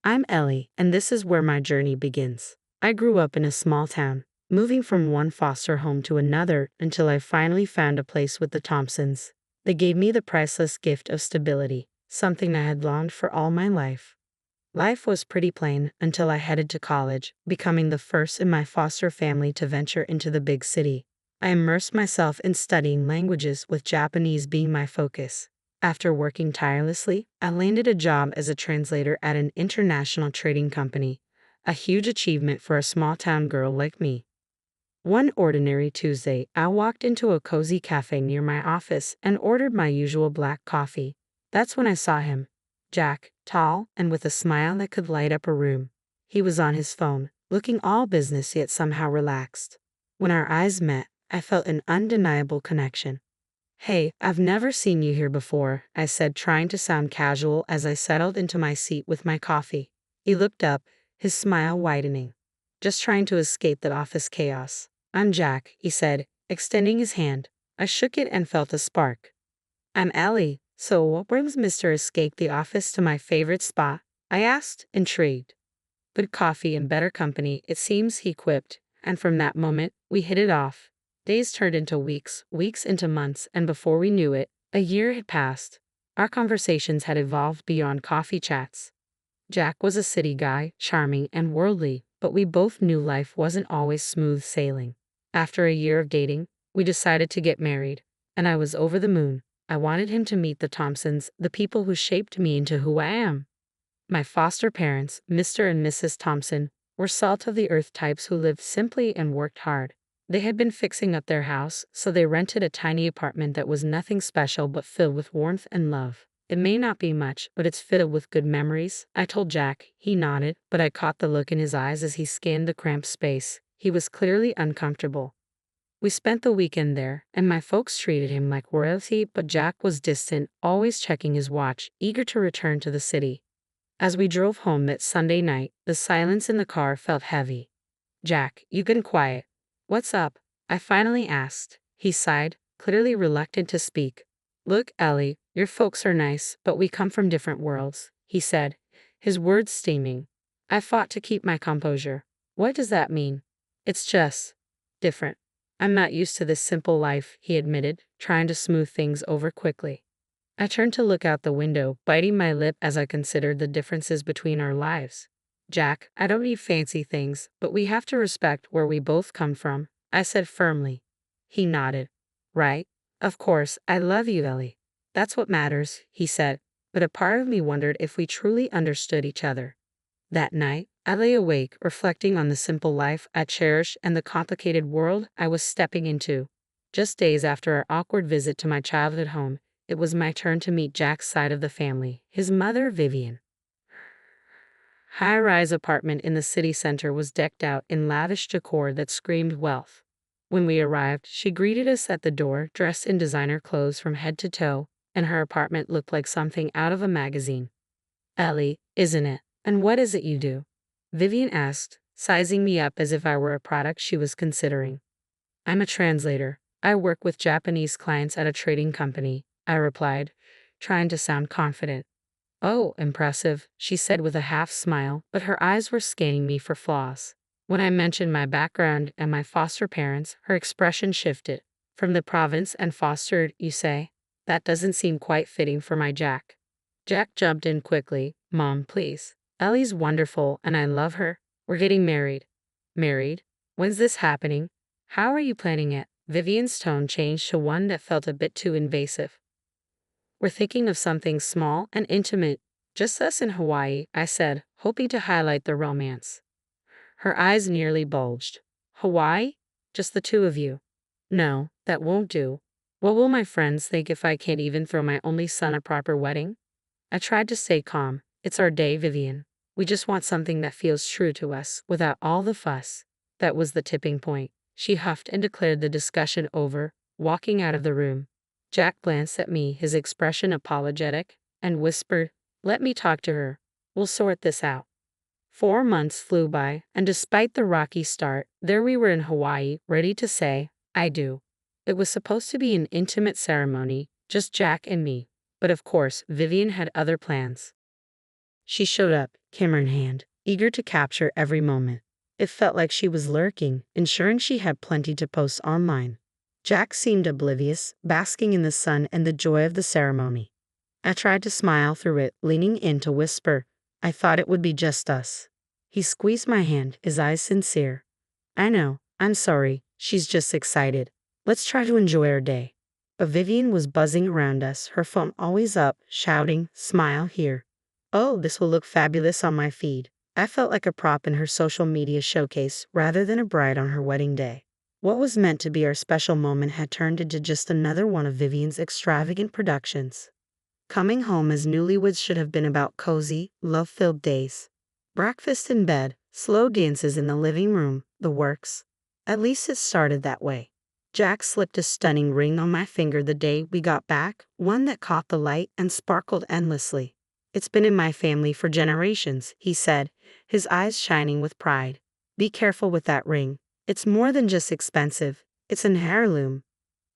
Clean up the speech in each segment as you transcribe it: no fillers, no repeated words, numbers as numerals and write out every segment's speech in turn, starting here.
I'm Ellie, and this is where my journey begins. I grew up in a small town, moving from one foster home to another until I finally found a place with the Thompsons. They gave me the priceless gift of stability, something I had longed for all my life. Life was pretty plain until I headed to college, becoming the first in my foster family to venture into the big city. I immersed myself in studying languages, with Japanese being my focus. After working tirelessly, I landed a job as a translator at an international trading company, a huge achievement for a small-town girl like me. One ordinary Tuesday, I walked into a cozy cafe near my office and ordered my usual black coffee. That's when I saw him. Jack, tall and with a smile that could light up a room. He was on his phone, looking all business yet somehow relaxed. When our eyes met, I felt an undeniable connection. "Hey, I've never seen you here before," I said, trying to sound casual as I settled into my seat with my coffee. He looked up, his smile widening. "Just trying to escape the office chaos." "I'm Jack," he said, extending his hand. I shook it and felt a spark. "I'm Ellie. So what brings Mr. Escape the office to my favorite spot?" I asked, intrigued. "Good coffee and better company, it seems," he quipped, and from that moment, we hit it off. Days turned into weeks, weeks into months, and before we knew it, a year had passed. Our conversations had evolved beyond coffee chats. Jack was a city guy, charming and worldly, but we both knew life wasn't always smooth sailing. After a year of dating, we decided to get married, and I was over the moon. I wanted him to meet the Thompsons, the people who shaped me into who I am. My foster parents, Mr. and Mrs. Thompson, were salt-of-the-earth types who lived simply and worked hard. They had been fixing up their house, so they rented a tiny apartment that was nothing special but filled with warmth and love. "It may not be much, but it's filled with good memories," I told Jack. He nodded, but I caught the look in his eyes as he scanned the cramped space. He was clearly uncomfortable. We spent the weekend there, and my folks treated him like royalty, but Jack was distant, always checking his watch, eager to return to the city. As we drove home that Sunday night, the silence in the car felt heavy. "Jack, you've been quiet. What's up?" I finally asked. He sighed, clearly reluctant to speak. "Look, Ellie, your folks are nice, but we come from different worlds," he said, his words steaming. I fought to keep my composure. "What does that mean?" "It's just different. I'm not used to this simple life," he admitted, trying to smooth things over quickly. I turned to look out the window, biting my lip as I considered the differences between our lives. "Jack, I don't need fancy things, but we have to respect where we both come from," I said firmly. He nodded. "Right. Of course, I love you, Ellie. That's what matters," he said, but a part of me wondered if we truly understood each other. That night, I lay awake, reflecting on the simple life I cherished and the complicated world I was stepping into. Just days after our awkward visit to my childhood home, it was my turn to meet Jack's side of the family, his mother, Vivian. High-rise apartment in the city center was decked out in lavish decor that screamed wealth. When we arrived, she greeted us at the door, dressed in designer clothes from head to toe, and her apartment looked like something out of a magazine. "Ellie, isn't it? And what is it you do?" Vivian asked, sizing me up as if I were a product she was considering. "I'm a translator. I work with Japanese clients at a trading company," I replied, trying to sound confident. "Oh, impressive," she said with a half smile, but her eyes were scanning me for flaws. When I mentioned my background and my foster parents, her expression shifted. "From the province and fostered, you say? That doesn't seem quite fitting for my Jack." Jack jumped in quickly. "Mom, please. Ellie's wonderful and I love her. We're getting married." "Married? When's this happening? How are you planning it?" Vivian's tone changed to one that felt a bit too invasive. "We're thinking of something small and intimate. Just us in Hawaii," I said, hoping to highlight the romance. Her eyes nearly bulged. "Hawaii? Just the two of you?" "No, that won't do. What will my friends think if I can't even throw my only son a proper wedding?" I tried to stay calm. "It's our day, Vivian. We just want something that feels true to us, without all the fuss." That was the tipping point. She huffed and declared the discussion over, walking out of the room. Jack glanced at me, his expression apologetic, and whispered, "Let me talk to her. We'll sort this out." 4 months flew by, and despite the rocky start, there we were in Hawaii, ready to say, "I do." It was supposed to be an intimate ceremony, just Jack and me. But of course, Vivian had other plans. She showed up, camera in hand, eager to capture every moment. It felt like she was lurking, ensuring she had plenty to post online. Jack seemed oblivious, basking in the sun and the joy of the ceremony. I tried to smile through it, leaning in to whisper, "I thought it would be just us." He squeezed my hand, his eyes sincere. "I know, I'm sorry, she's just excited. Let's try to enjoy our day." But Vivian was buzzing around us, her phone always up, shouting, "Smile here. Oh, this will look fabulous on my feed." I felt like a prop in her social media showcase rather than a bride on her wedding day. What was meant to be our special moment had turned into just another one of Vivian's extravagant productions. Coming home as newlyweds should have been about cozy, love-filled days. Breakfast in bed, slow dances in the living room, the works. At least it started that way. Jack slipped a stunning ring on my finger the day we got back, one that caught the light and sparkled endlessly. "It's been in my family for generations," he said, his eyes shining with pride. "Be careful with that ring. It's more than just expensive, it's an heirloom."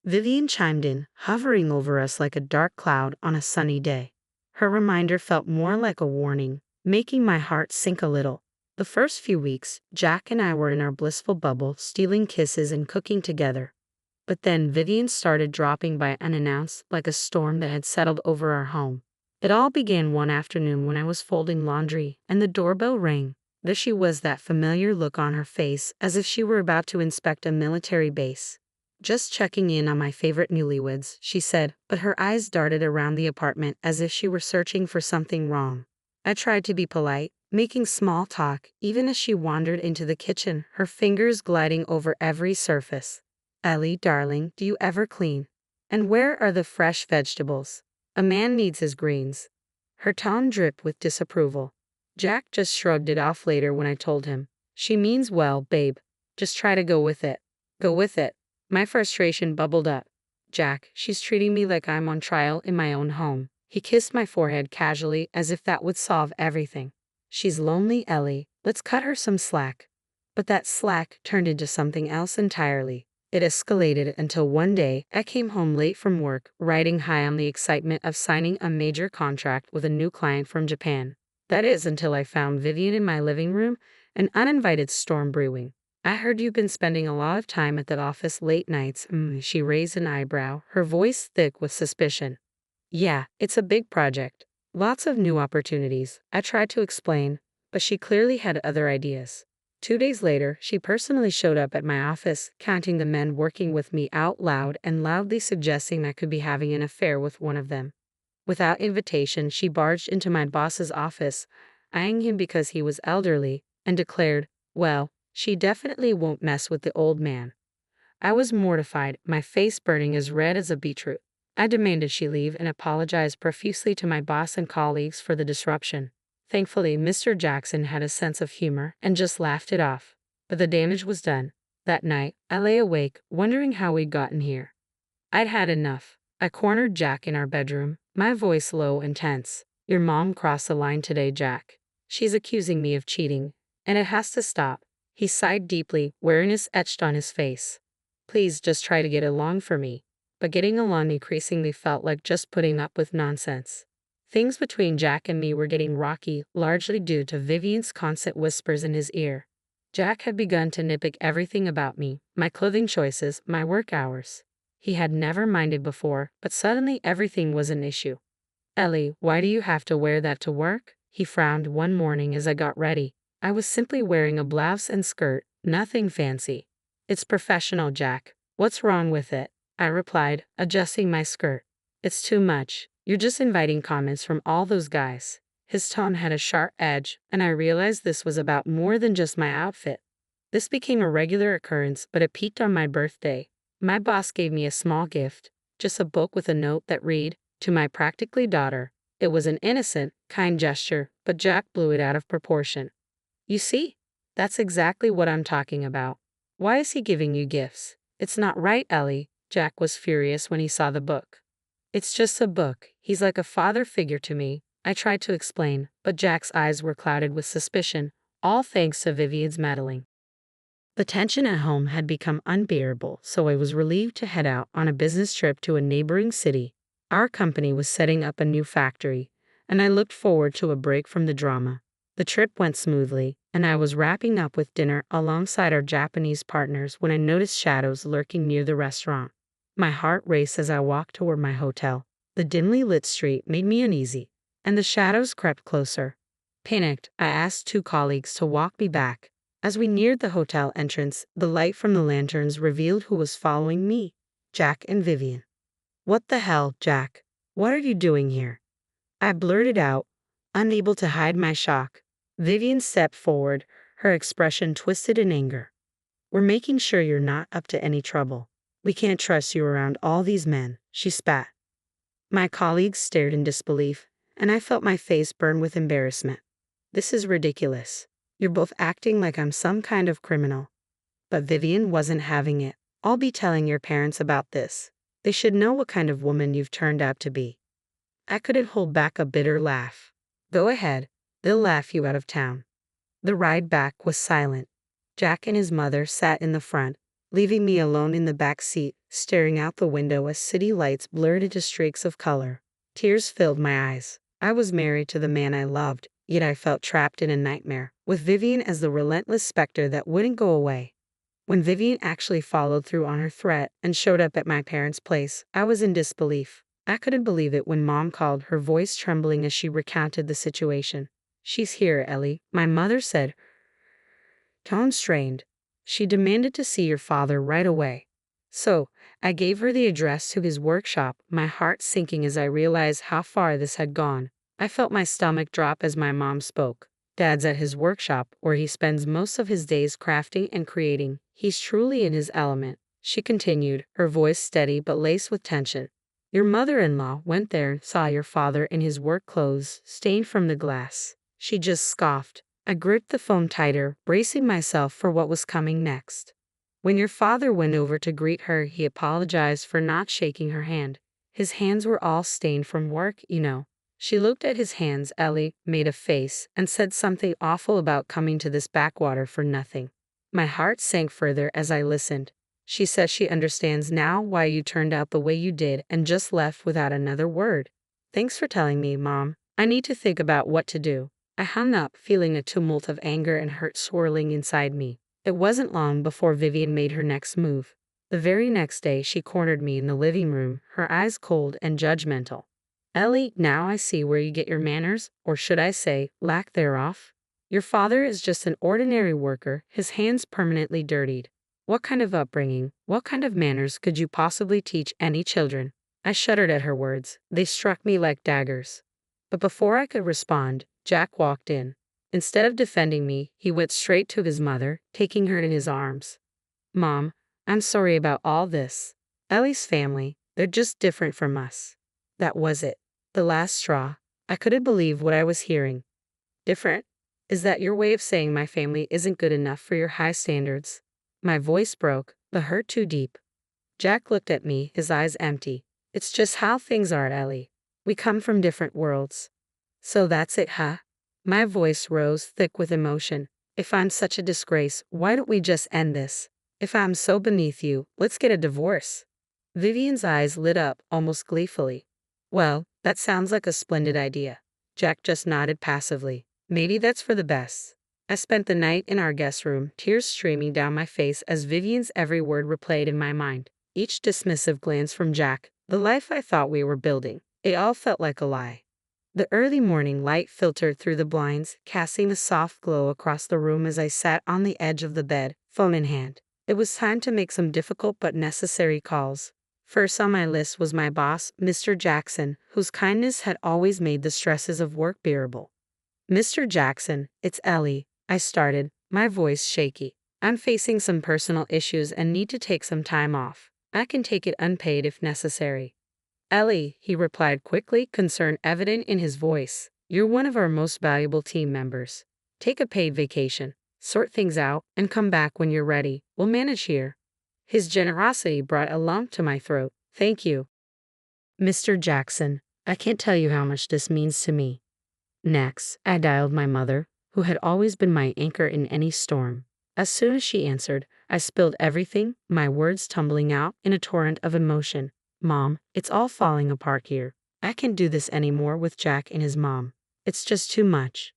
Vivian chimed in, hovering over us like a dark cloud on a sunny day. Her reminder felt more like a warning, making my heart sink a little. The first few weeks, Jack and I were in our blissful bubble, stealing kisses and cooking together. But then Vivian started dropping by unannounced, like a storm that had settled over our home. It all began one afternoon when I was folding laundry, and the doorbell rang. There she was, that familiar look on her face, as if she were about to inspect a military base. "Just checking in on my favorite newlyweds," she said, but her eyes darted around the apartment as if she were searching for something wrong. I tried to be polite, making small talk, even as she wandered into the kitchen, her fingers gliding over every surface. "Ellie, darling, do you ever clean? And where are the fresh vegetables? A man needs his greens." Her tone dripped with disapproval. Jack just shrugged it off later when I told him, "She means well, babe. Just try to go with it." Go with it. My frustration bubbled up. "Jack, she's treating me like I'm on trial in my own home." He kissed my forehead casually as if that would solve everything. "She's lonely, Ellie. Let's cut her some slack." But that slack turned into something else entirely. It escalated until one day I came home late from work, riding high on the excitement of signing a major contract with a new client from Japan. That is, until I found Vivian in my living room, an uninvited storm brewing. "I heard you've been spending a lot of time at the office late nights." She raised an eyebrow, her voice thick with suspicion. "Yeah, it's a big project. Lots of new opportunities," I tried to explain, but she clearly had other ideas. 2 days later, she personally showed up at my office, counting the men working with me out loud and loudly suggesting I could be having an affair with one of them. Without invitation, she barged into my boss's office, eyeing him because he was elderly, and declared, "Well, she definitely won't mess with the old man." I was mortified, my face burning as red as a beetroot. I demanded she leave and apologized profusely to my boss and colleagues for the disruption. Thankfully, Mr. Jackson had a sense of humor and just laughed it off. But the damage was done. That night, I lay awake, wondering how we'd gotten here. I'd had enough. I cornered Jack in our bedroom, my voice low and tense. "Your mom crossed the line today, Jack. She's accusing me of cheating, and it has to stop." He sighed deeply, weariness etched on his face. "Please just try to get along for me." But getting along increasingly felt like just putting up with nonsense. Things between Jack and me were getting rocky, largely due to Vivian's constant whispers in his ear. Jack had begun to nitpick everything about me, my clothing choices, my work hours. He had never minded before, but suddenly everything was an issue. "Ellie, why do you have to wear that to work?" He frowned one morning as I got ready. I was simply wearing a blouse and skirt, nothing fancy. "It's professional, Jack. What's wrong with it?" I replied, adjusting my skirt. "It's too much. You're just inviting comments from all those guys." His tone had a sharp edge, and I realized this was about more than just my outfit. This became a regular occurrence, but it peaked on my birthday. My boss gave me a small gift, just a book with a note that read, "To my practically daughter." It was an innocent, kind gesture, but Jack blew it out of proportion. "You see? That's exactly what I'm talking about. Why is he giving you gifts?" "It's not right, Ellie." Jack was furious when he saw the book. "It's just a book. He's like a father figure to me." I tried to explain, but Jack's eyes were clouded with suspicion, all thanks to Vivian's meddling. The tension at home had become unbearable, so I was relieved to head out on a business trip to a neighboring city. Our company was setting up a new factory, and I looked forward to a break from the drama. The trip went smoothly, and I was wrapping up with dinner alongside our Japanese partners when I noticed shadows lurking near the restaurant. My heart raced as I walked toward my hotel. The dimly lit street made me uneasy, and the shadows crept closer. Panicked, I asked two colleagues to walk me back. As we neared the hotel entrance, the light from the lanterns revealed who was following me: Jack and Vivian. "What the hell, Jack? What are you doing here?" I blurted out, unable to hide my shock. Vivian stepped forward, her expression twisted in anger. "We're making sure you're not up to any trouble. We can't trust you around all these men," she spat. My colleagues stared in disbelief, and I felt my face burn with embarrassment. "This is ridiculous. You're both acting like I'm some kind of criminal." But Vivian wasn't having it. "I'll be telling your parents about this. They should know what kind of woman you've turned out to be." I couldn't hold back a bitter laugh. "Go ahead. They'll laugh you out of town." The ride back was silent. Jack and his mother sat in the front, leaving me alone in the back seat, staring out the window as city lights blurred into streaks of color. Tears filled my eyes. I was married to the man I loved, yet I felt trapped in a nightmare, with Vivian as the relentless specter that wouldn't go away. When Vivian actually followed through on her threat and showed up at my parents' place, I was in disbelief. I couldn't believe it when Mom called, her voice trembling as she recounted the situation. "She's here, Ellie," my mother said, tone strained. "She demanded to see your father right away." So, I gave her the address to his workshop, my heart sinking as I realized how far this had gone. I felt my stomach drop as my mom spoke. "Dad's at his workshop, where he spends most of his days crafting and creating. He's truly in his element," she continued, her voice steady but laced with tension. "Your mother-in-law went there and saw your father in his work clothes, stained from the glass." She just scoffed. I gripped the phone tighter, bracing myself for what was coming next. "When your father went over to greet her, he apologized for not shaking her hand. His hands were all stained from work, you know." She looked at his hands. "Ellie," made a face, and said something awful about coming to this backwater for nothing. My heart sank further as I listened. "She says she understands now why you turned out the way you did and just left without another word." "Thanks for telling me, Mom. I need to think about what to do." I hung up, feeling a tumult of anger and hurt swirling inside me. It wasn't long before Vivian made her next move. The very next day, she cornered me in the living room, her eyes cold and judgmental. "Ellie, now I see where you get your manners, or should I say, lack thereof. Your father is just an ordinary worker, his hands permanently dirtied. What kind of upbringing, what kind of manners could you possibly teach any children?" I shuddered at her words. They struck me like daggers. But before I could respond, Jack walked in. Instead of defending me, he went straight to his mother, taking her in his arms. "Mom, I'm sorry about all this. Ellie's family, they're just different from us." That was it. The last straw. I couldn't believe what I was hearing. "Different? Is that your way of saying my family isn't good enough for your high standards?" My voice broke, the hurt too deep. Jack looked at me, his eyes empty. "It's just how things are, Ellie. We come from different worlds." "So that's it, huh?" My voice rose, thick with emotion. "If I'm such a disgrace, why don't we just end this? If I'm so beneath you, let's get a divorce." Vivian's eyes lit up, almost gleefully. "Well, that sounds like a splendid idea." Jack just nodded passively. "Maybe that's for the best." I spent the night in our guest room, tears streaming down my face as Vivian's every word replayed in my mind. Each dismissive glance from Jack, the life I thought we were building, it all felt like a lie. The early morning light filtered through the blinds, casting a soft glow across the room as I sat on the edge of the bed, phone in hand. It was time to make some difficult but necessary calls. First on my list was my boss, Mr. Jackson, whose kindness had always made the stresses of work bearable. "Mr. Jackson, it's Ellie," I started, my voice shaky. "I'm facing some personal issues and need to take some time off. I can take it unpaid if necessary." "Ellie," he replied quickly, concern evident in his voice. "You're one of our most valuable team members. Take a paid vacation, sort things out, and come back when you're ready. We'll manage here." His generosity brought a lump to my throat. "Thank you, Mr. Jackson. I can't tell you how much this means to me." Next, I dialed my mother, who had always been my anchor in any storm. As soon as she answered, I spilled everything, my words tumbling out in a torrent of emotion. "Mom, it's all falling apart here. I can't do this anymore with Jack and his mom. It's just too much.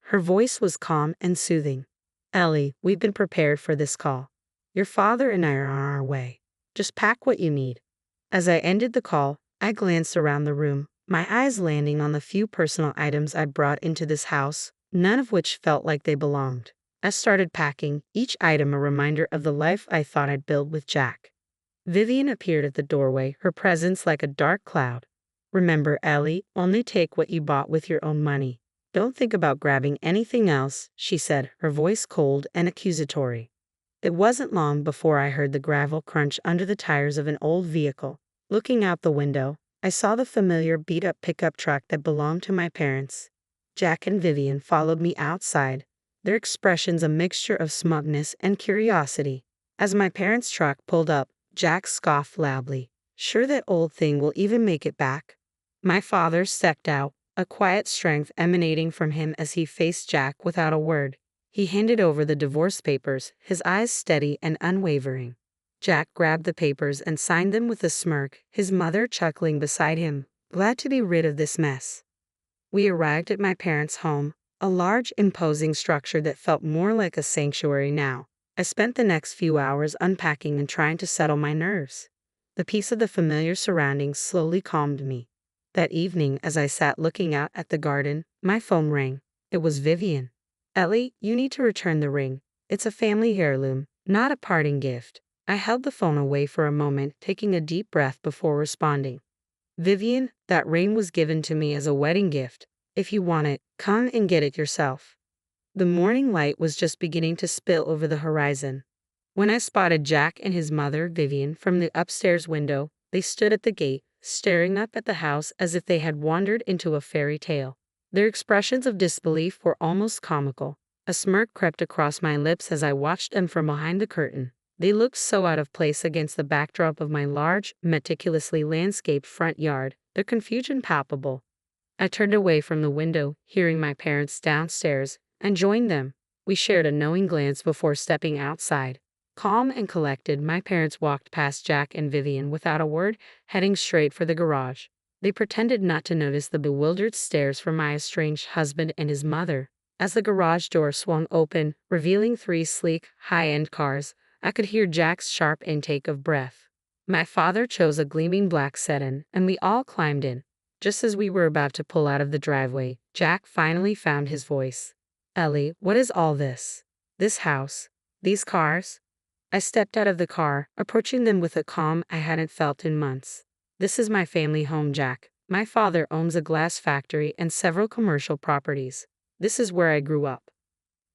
Her voice was calm and soothing. Ellie, we've been prepared for this call. Your father and I are on our way. Just pack what you need. As I ended the call, I glanced around the room, my eyes landing on the few personal items I brought into this house, none of which felt like they belonged. I started packing, each item a reminder of the life I thought I'd build with Jack. Vivian appeared at the doorway, her presence like a dark cloud. Remember, Ellie, only take what you bought with your own money. Don't think about grabbing anything else, she said, her voice cold and accusatory. It wasn't long before I heard the gravel crunch under the tires of an old vehicle. Looking out the window, I saw the familiar beat-up pickup truck that belonged to my parents. Jack and Vivian followed me outside, their expressions a mixture of smugness and curiosity. As my parents' truck pulled up, Jack scoffed loudly. Sure that old thing will even make it back? My father stepped out, a quiet strength emanating from him as he faced Jack without a word. He handed over the divorce papers, his eyes steady and unwavering. Jack grabbed the papers and signed them with a smirk, his mother chuckling beside him, glad to be rid of this mess. We arrived at my parents' home, a large, imposing structure that felt more like a sanctuary now. I spent the next few hours unpacking and trying to settle my nerves. The peace of the familiar surroundings slowly calmed me. That evening, as I sat looking out at the garden, my phone rang. It was Vivian. Ellie, you need to return the ring. It's a family heirloom, not a parting gift. I held the phone away for a moment, taking a deep breath before responding. Vivian, that ring was given to me as a wedding gift. If you want it, come and get it yourself. The morning light was just beginning to spill over the horizon. When I spotted Jack and his mother, Vivian, from the upstairs window, they stood at the gate, staring up at the house as if they had wandered into a fairy tale. Their expressions of disbelief were almost comical. A smirk crept across my lips as I watched them from behind the curtain. They looked so out of place against the backdrop of my large, meticulously landscaped front yard, their confusion palpable. I turned away from the window, hearing my parents downstairs, and joined them. We shared a knowing glance before stepping outside. Calm and collected, my parents walked past Jack and Vivian without a word, heading straight for the garage. They pretended not to notice the bewildered stares from my estranged husband and his mother. As the garage door swung open, revealing 3 sleek, high-end cars, I could hear Jack's sharp intake of breath. My father chose a gleaming black sedan, and we all climbed in. Just as we were about to pull out of the driveway, Jack finally found his voice. Ellie, what is all this? This house? These cars? I stepped out of the car, approaching them with a calm I hadn't felt in months. This is my family home, Jack. My father owns a glass factory and several commercial properties. This is where I grew up.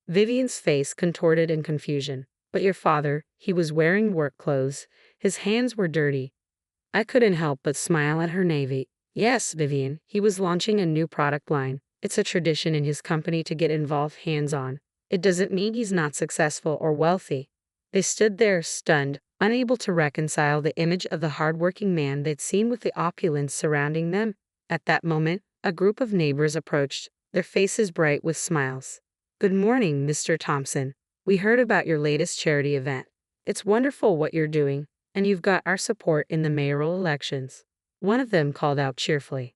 Vivian's face contorted in confusion. But your father, he was wearing work clothes. His hands were dirty. I couldn't help but smile at her naivety. Yes, Vivian, he was launching a new product line. It's a tradition in his company to get involved hands-on. It doesn't mean he's not successful or wealthy. They stood there, stunned, unable to reconcile the image of the hardworking man they'd seen with the opulence surrounding them. At that moment, a group of neighbors approached, their faces bright with smiles. Good morning, Mr. Thompson. We heard about your latest charity event. It's wonderful what you're doing, and you've got our support in the mayoral elections. One of them called out cheerfully.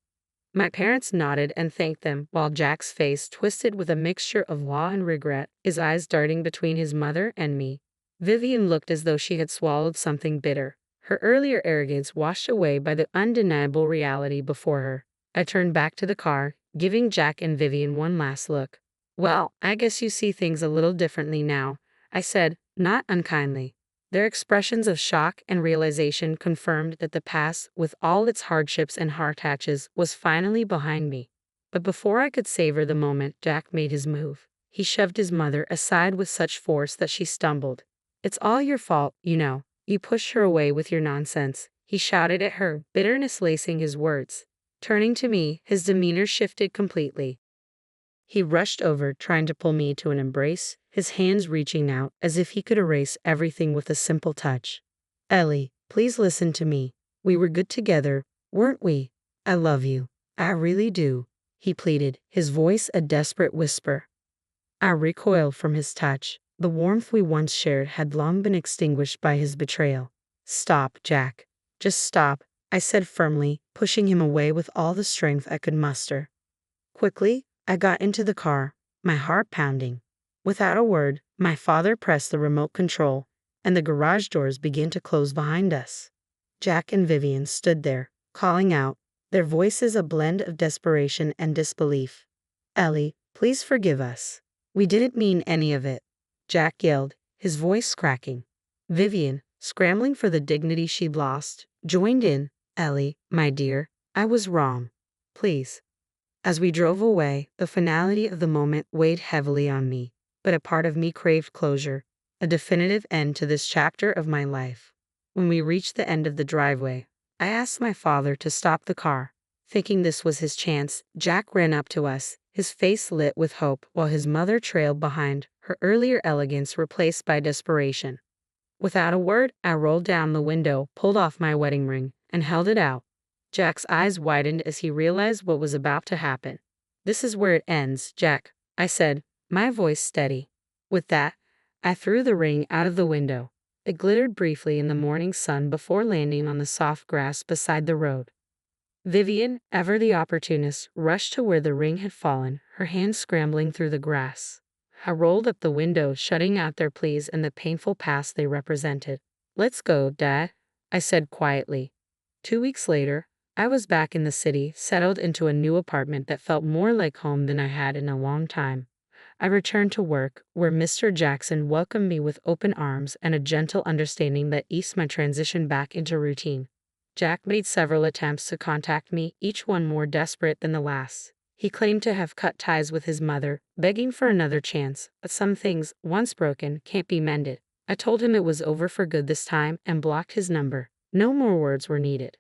My parents nodded and thanked them, while Jack's face twisted with a mixture of awe and regret, his eyes darting between his mother and me. Vivian looked as though she had swallowed something bitter, her earlier arrogance washed away by the undeniable reality before her. I turned back to the car, giving Jack and Vivian one last look. Well, I guess you see things a little differently now, I said, not unkindly. Their expressions of shock and realization confirmed that the past, with all its hardships and heart-hatches, was finally behind me. But before I could savor the moment, Jack made his move. He shoved his mother aside with such force that she stumbled. It's all your fault, you know. You pushed her away with your nonsense, he shouted at her, bitterness lacing his words. Turning to me, his demeanor shifted completely. He rushed over, trying to pull me to an embrace, his hands reaching out as if he could erase everything with a simple touch. Ellie, please listen to me. We were good together, weren't we? I love you. I really do, he pleaded, his voice a desperate whisper. I recoiled from his touch. The warmth we once shared had long been extinguished by his betrayal. Stop, Jack. Just stop. I said firmly, pushing him away with all the strength I could muster. Quickly, I got into the car, my heart pounding. Without a word, my father pressed the remote control, and the garage doors began to close behind us. Jack and Vivian stood there, calling out, their voices a blend of desperation and disbelief. "Ellie, please forgive us. We didn't mean any of it," Jack yelled, his voice cracking. Vivian, scrambling for the dignity she'd lost, joined in. "Ellie, my dear, I was wrong. Please." As we drove away, the finality of the moment weighed heavily on me, but a part of me craved closure, a definitive end to this chapter of my life. When we reached the end of the driveway, I asked my father to stop the car. Thinking this was his chance, Jack ran up to us, his face lit with hope, while his mother trailed behind, her earlier elegance replaced by desperation. Without a word, I rolled down the window, pulled off my wedding ring, and held it out. Jack's eyes widened as he realized what was about to happen. "This is where it ends, Jack," I said, my voice steady. With that, I threw the ring out of the window. It glittered briefly in the morning sun before landing on the soft grass beside the road. Vivian, ever the opportunist, rushed to where the ring had fallen, her hands scrambling through the grass. I rolled up the window, shutting out their pleas and the painful past they represented. "Let's go, Dad," I said quietly. 2 weeks later, I was back in the city, settled into a new apartment that felt more like home than I had in a long time. I returned to work, where Mr. Jackson welcomed me with open arms and a gentle understanding that eased my transition back into routine. Jack made several attempts to contact me, each one more desperate than the last. He claimed to have cut ties with his mother, begging for another chance, but some things, once broken, can't be mended. I told him it was over for good this time and blocked his number. No more words were needed.